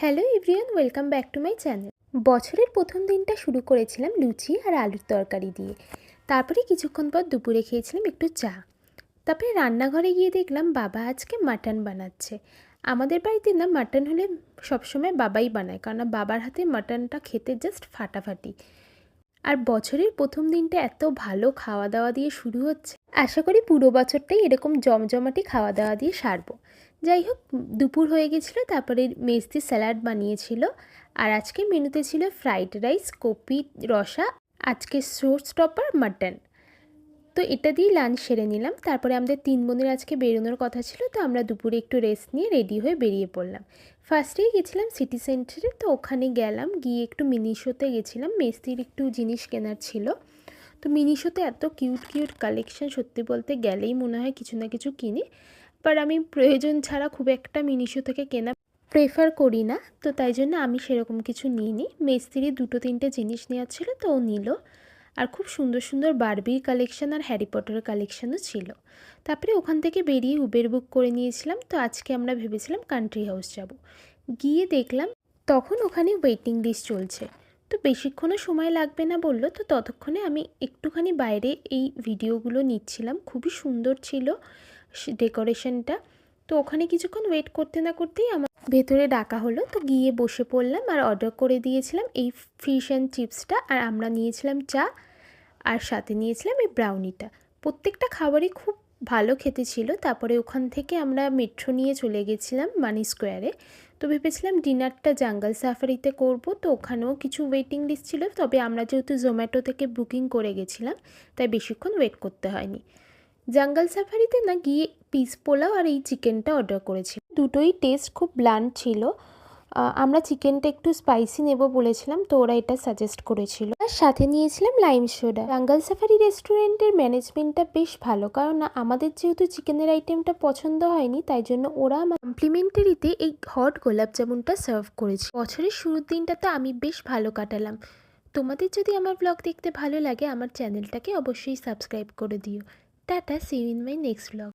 Hello everyone, welcome back to my channel. বছরের প্রথম দিনটা শুরু করেছিলাম লুচি আর আলুর তরকারি দিয়ে। তারপরে কিছুক্ষণ পর দুপুরে খেয়েছিলাম একটু চা। তারপরে রান্নাঘরে গিয়ে দেখলাম বাবা আজকে মাটন বানাচ্ছে। আমাদের বাড়িতে না মাটন হলে সবসময় বাবাই বানায়, কারণ বাবার হাতে মাটনটা খেতে জাস্ট ফাটাফাটি। আর বছরের প্রথম দিনটা এত ভালো খাওয়া দাওয়া দিয়ে শুরু হচ্ছে, আশা করি পুরো বছরটাই এরকম জমজমাটি খাওয়া দাওয়া দিয়ে সারবো। যাই হোক, দুপুর হয়ে গেছিলো, তারপরে মেজদি স্যালাড বানিয়েছিল। আর আজকে মেনুতে ছিল ফ্রাইড রাইস, কপি রসা, আজকে শো স্টপার মাটন। তো এটা দিয়েই লাঞ্চ সেরে নিলাম। তারপরে আমাদের 3 বোনের আজকে বেরোনোর কথা ছিল, তো আমরা দুপুরে একটু রেস্ট নিয়ে রেডি হয়ে বেরিয়ে পড়লাম। ফার্স্টেই গেছিলাম সিটি সেন্টারে, তো ওখানে গেলাম, গিয়ে একটু মিনিশোতে গেছিলাম, মেস্তির একটু জিনিস কেনার ছিল। তো মিনিশোতে এত কিউট কিউট কালেকশন, সত্যি বলতে গেলেই মনে হয় কিছু না কিছু কিনি। বাট আমি প্রয়োজন ছাড়া খুব একটা মিনিশো থেকে কেনা প্রেফার করি না, তো তাই জন্য আমি সেরকম কিছু নিইনি। মেস্তিরই 2-3টে জিনিস নেওয়ার ছিল, তো ও নিল। আর খুব সুন্দর সুন্দর বারবির কালেকশন আর হ্যারি পটারের কালেকশনও ছিল। তারপরে ওখান থেকে বেরিয়ে উবের বুক করে নিয়েছিলাম। তো আজকে আমরা ভেবেছিলাম কান্ট্রি হাউস যাব। গিয়ে দেখলাম তখন ওখানে ওয়েটিং লিস্ট চলছে। তো বেশিক্ষণও সময় লাগবে না বললো, তো ততক্ষণে আমি একটুখানি বাইরে এই ভিডিওগুলো নিচ্ছিলাম। খুবই সুন্দর ছিল ডেকোরেশনটা। তো ওখানে কিছুক্ষণ ওয়েট করতে না করতেই আমার ভেতরে ডাকা হলো, তো গিয়ে বসে পড়লাম আর অর্ডার করে দিয়েছিলাম এই ফিশ অ্যান্ড চিপসটা। আর আমরা নিয়েছিলাম চা, আর সাথে নিয়েছিলাম এই ব্রাউনিটা। প্রত্যেকটা খাবারই খুব ভালো খেতে ছিল। তারপরে ওখান থেকে আমরা মেট্রো নিয়ে চলে গেছিলাম মানি স্কোয়ারে। তো ভেবেছিলাম ডিনারটা জাঙ্গল সাফারিতে করব, তো ওখানেও কিছু ওয়েটিং লিস্ট ছিল, তবে আমরা যেহেতু জোম্যাটো থেকে বুকিং করে গেছিলাম তাই বেশিক্ষণ ওয়েট করতে হয়নি। জাঙ্গল সাফারিতে না গিয়ে পিস পোলাও আর এই চিকেনটা অর্ডার করেছি। দুটোই টেস্ট খুব ব্লান্ড ছিল। আমরা চিকেনটা একটু স্পাইসি নেব বলেছিলাম, তো ওরা এটা সাজেস্ট করেছিল। আর সাথে নিয়েছিলাম লাইম সোডা। জাঙ্গল সাফারি রেস্টুরেন্টের ম্যানেজমেন্টটা বেশ ভালো, কারণ আমাদের যেহেতু চিকেনের আইটেমটা পছন্দ হয়নি, তাই জন্য ওরা কমপ্লিমেন্টারিতে এই হট গোলাপ জামুনটা সার্ভ করেছে। বছরের শুরুর দিনটাতে আমি বেশ ভালো কাটালাম। তোমাদের যদি আমার ব্লগ দেখতে ভালো লাগে, আমার চ্যানেলটাকে অবশ্যই সাবস্ক্রাইব করে দিও। Tata, see you in my next blog.